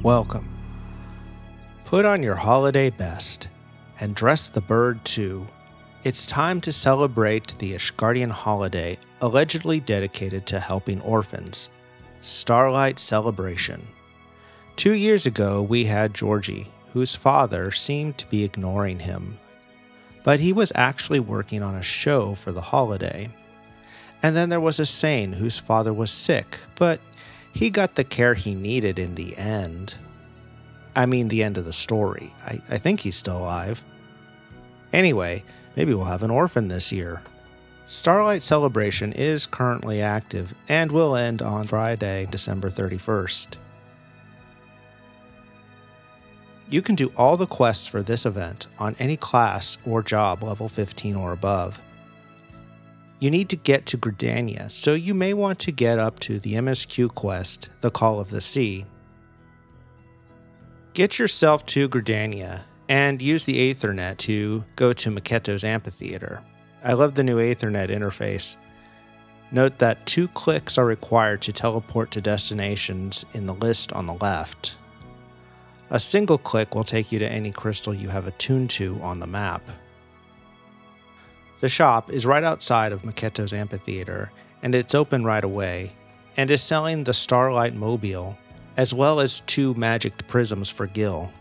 Welcome. Put on your holiday best, and dress the bird too. It's time to celebrate the Asgardian holiday allegedly dedicated to helping orphans, Starlight Celebration. 2 years ago, we had Georgie, whose father seemed to be ignoring him. But he was actually working on a show for the holiday. And then there was Asane, whose father was sick, but he got the care he needed in the end. I mean, the end of the story. I think he's still alive. Anyway, maybe we'll have an orphan this year. Starlight Celebration is currently active and will end on Friday, December 31st. You can do all the quests for this event on any class or job level 15 or above. You need to get to Gridania, so you may want to get up to the MSQ quest, The Call of the Sea. Get yourself to Gridania and use the Aethernet to go to Maketo's Amphitheater. I love the new Aethernet interface. Note that 2 clicks are required to teleport to destinations in the list on the left. A single click will take you to any crystal you have attuned to on the map. The shop is right outside of Maketo's Amphitheater, and it's open right away, and is selling the Starlight Mobile, as well as 2 magic prisms for Gil.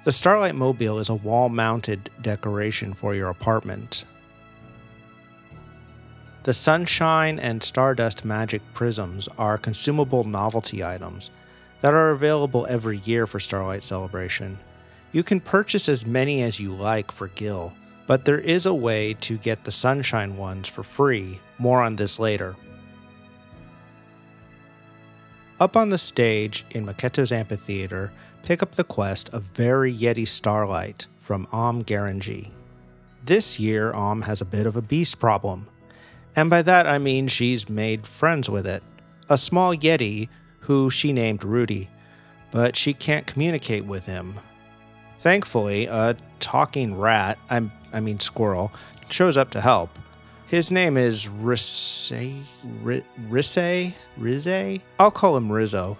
The Starlight Mobile is a wall-mounted decoration for your apartment. The Sunshine and Stardust magic prisms are consumable novelty items that are available every year for Starlight Celebration. You can purchase as many as you like for Gil, but there is a way to get the Sunshine ones for free. More on this later. Up on the stage in Maketo's Amphitheater, pick up the quest of Very Yeti Starlight from Garanji. This year, has a bit of a beast problem. And by that I mean she's made friends with it. A small Yeti who she named Rudy, but she can't communicate with him. Thankfully, a talking rat, I mean squirrel, shows up to help. His name is Rizze? I'll call him Rizzo.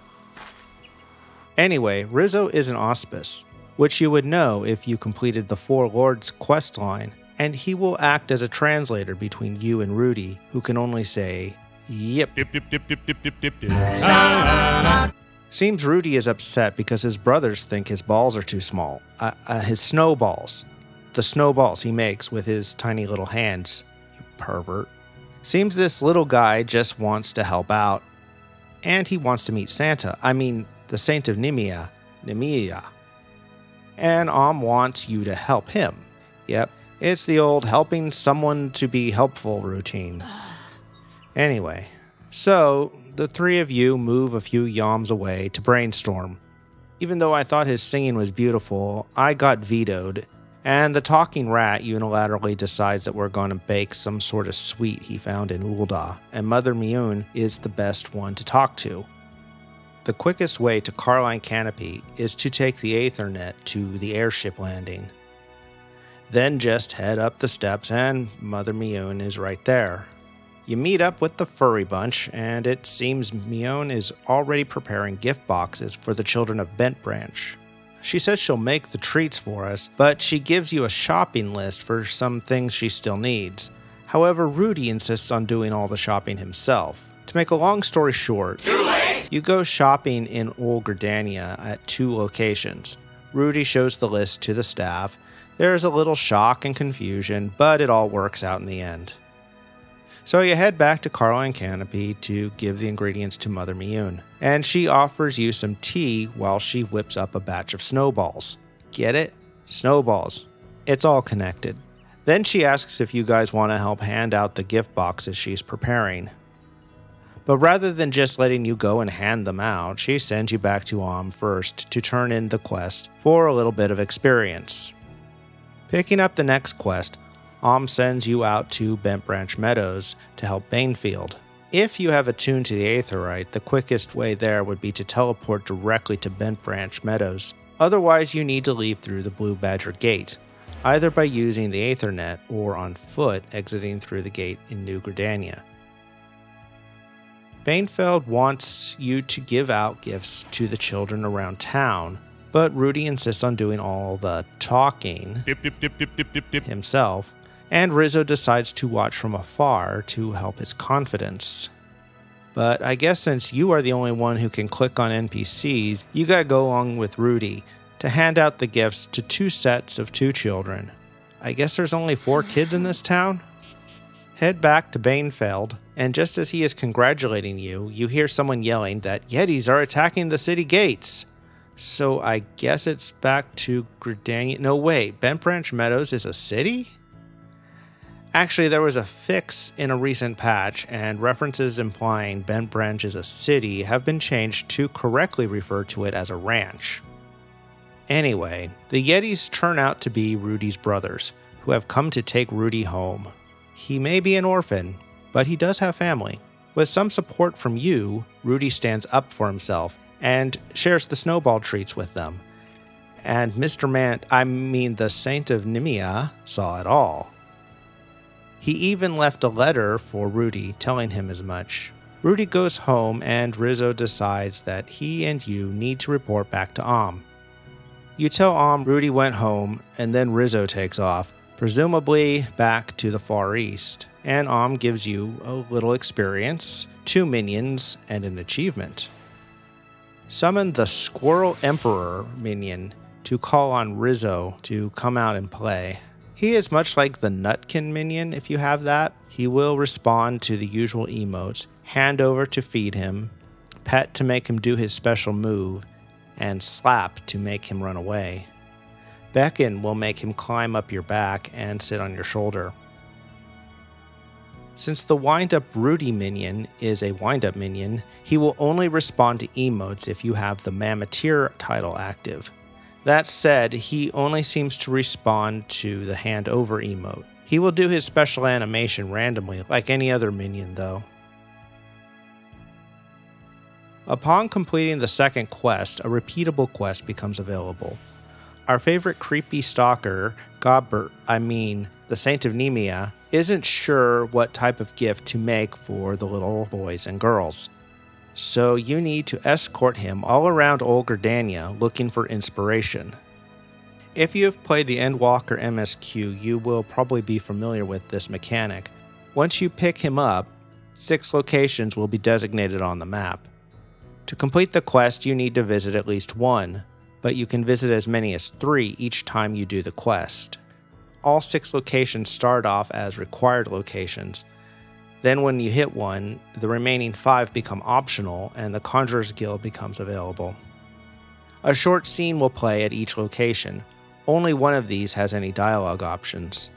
Anyway, Rizzo is an auspice, which you would know if you completed the 4 Lords quest line, and he will act as a translator between you and Rudy, who can only say, yip. Dip, dip, dip, dip, dip, dip, dip, dip. Seems Rudy is upset because his brothers think his balls are too small. His snowballs. The snowballs he makes with his tiny little hands, you pervert. Seems this little guy just wants to help out. And he wants to meet Santa. I mean, the Saint of Nemea. And wants you to help him. Yep, it's the old helping someone to be helpful routine. Anyway, so the 3 of you move a few yoms away to brainstorm. Even though I thought his singing was beautiful, I got vetoed, and the talking rat unilaterally decides that we're going to bake some sort of sweet he found in Ul'dah, and Mother Miyun is the best one to talk to. The quickest way to Carline Canopy is to take the Aethernet to the airship landing. Then just head up the steps and Mother Miyun is right there. You meet up with the furry bunch, and it seems Miyun is already preparing gift boxes for the children of Bent Branch. She says she'll make the treats for us, but she gives you a shopping list for some things she still needs. However, Rudy insists on doing all the shopping himself. To make a long story short, Too late! You go shopping in Old Gridania at 2 locations. Rudy shows the list to the staff. There's a little shock and confusion, but it all works out in the end. So you head back to Carline Canopy to give the ingredients to Mother Miyun, and she offers you some tea while she whips up a batch of snowballs. Get it? Snowballs. It's all connected. Then she asks if you guys want to help hand out the gift boxes she's preparing. But rather than just letting you go and hand them out, she sends you back to first to turn in the quest for a little bit of experience. Picking up the next quest, sends you out to Bent Branch Meadows to help Banefield. If you have attuned to the Aetherite, the quickest way there would be to teleport directly to Bent Branch Meadows. Otherwise, you need to leave through the Blue Badger Gate, either by using the Aethernet or on foot exiting through the gate in New Gridania. Bainfeld wants you to give out gifts to the children around town, but Rudy insists on doing all the talking himself, and Rizzo decides to watch from afar to help his confidence. But I guess since you are the only one who can click on NPCs, you gotta go along with Rudy to hand out the gifts to 2 sets of 2 children. I guess there's only 4 kids in this town? Head back to Bainfeld, and just as he is congratulating you, you hear someone yelling that Yetis are attacking the city gates. So I guess it's back to Gridania. No, wait, Bent Branch Meadows is a city? Actually, there was a fix in a recent patch, and references implying Bent Branch is a city have been changed to correctly refer to it as a ranch. Anyway, the Yetis turn out to be Rudy's brothers, who have come to take Rudy home. He may be an orphan, but he does have family. With some support from you, Rudy stands up for himself and shares the snowball treats with them. And the Saint of Nimia, saw it all. He even left a letter for Rudy telling him as much. Rudy goes home and Rizzo decides that he and you need to report back to You tell Rudy went home, and then Rizzo takes off, presumably back to the Far East, and gives you a little experience, 2 minions, and an achievement. Summon the Squirrel Emperor minion to call on Rizzo to come out and play. He is much like the Nutkin minion if you have that. He will respond to the usual emotes, hand over to feed him, pet to make him do his special move, and slap to make him run away. Beckon will make him climb up your back and sit on your shoulder. Since the Wind-Up Rudy minion is a wind-up minion, he will only respond to emotes if you have the Mammoteer title active. That said, he only seems to respond to the hand over emote. He will do his special animation randomly, like any other minion though. Upon completing the second quest, a repeatable quest becomes available. Our favorite creepy stalker, the Saint of Nemea, isn't sure what type of gift to make for the little boys and girls. So you need to escort him all around Old Gridania looking for inspiration. If you have played the Endwalker MSQ, you will probably be familiar with this mechanic. Once you pick him up, 6 locations will be designated on the map. To complete the quest, you need to visit at least 1, but you can visit as many as 3 each time you do the quest. All 6 locations start off as required locations. Then when you hit 1, the remaining 5 become optional and the Conjurer's Guild becomes available. A short scene will play at each location. Only one of these has any dialogue options.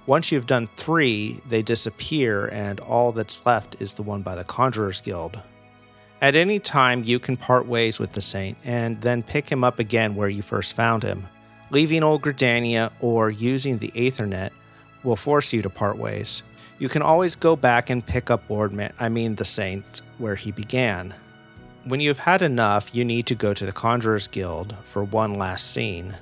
Once you've done 3, they disappear and all that's left is the one by the Conjurer's Guild. At any time, you can part ways with the Saint and then pick him up again where you first found him. Leaving Old Gridania or using the Aethernet will force you to part ways. You can always go back and pick up the Saint where he began. When you've had enough, you need to go to the Conjurer's Guild for one last scene.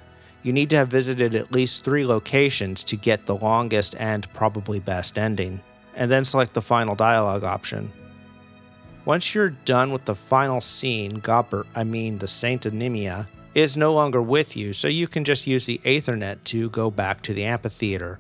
You need to have visited at least 3 locations to get the longest and probably best ending, and then select the final dialogue option. Once you're done with the final scene, the Saint of Nemea is no longer with you, so you can just use the Aethernet to go back to the amphitheater.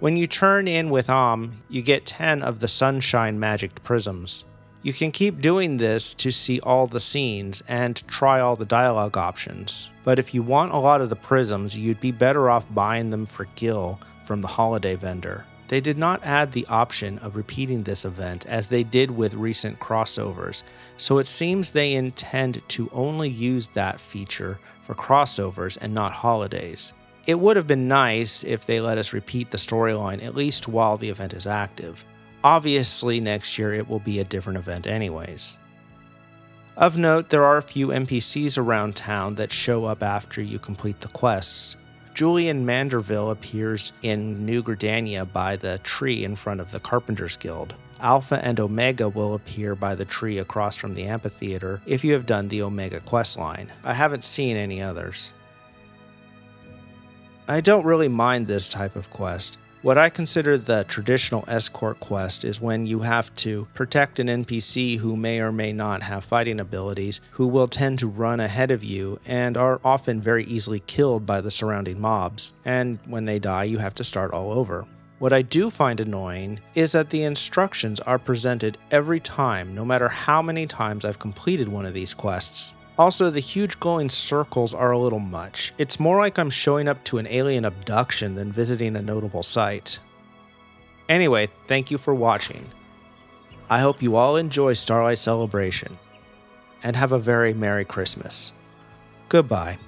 When you turn in with you get 10 of the Sunshine Magic Prisms. You can keep doing this to see all the scenes and try all the dialogue options, but if you want a lot of the prisms, you'd be better off buying them for Gil from the holiday vendor. They did not add the option of repeating this event as they did with recent crossovers, so it seems they intend to only use that feature for crossovers and not holidays. It would have been nice if they let us repeat the storyline at least while the event is active. Obviously, next year it will be a different event anyways. Of note, there are a few NPCs around town that show up after you complete the quests. Julian Manderville appears in New Gridania by the tree in front of the Carpenter's Guild. Alpha and Omega will appear by the tree across from the amphitheater if you have done the Omega questline. I haven't seen any others. I don't really mind this type of quest. What I consider the traditional escort quest is when you have to protect an NPC who may or may not have fighting abilities, who will tend to run ahead of you and are often very easily killed by the surrounding mobs, and when they die you have to start all over. What I do find annoying is that the instructions are presented every time, no matter how many times I've completed one of these quests. Also, the huge glowing circles are a little much. It's more like I'm showing up to an alien abduction than visiting a notable site. Anyway, thank you for watching. I hope you all enjoy Starlight Celebration, and have a very Merry Christmas. Goodbye.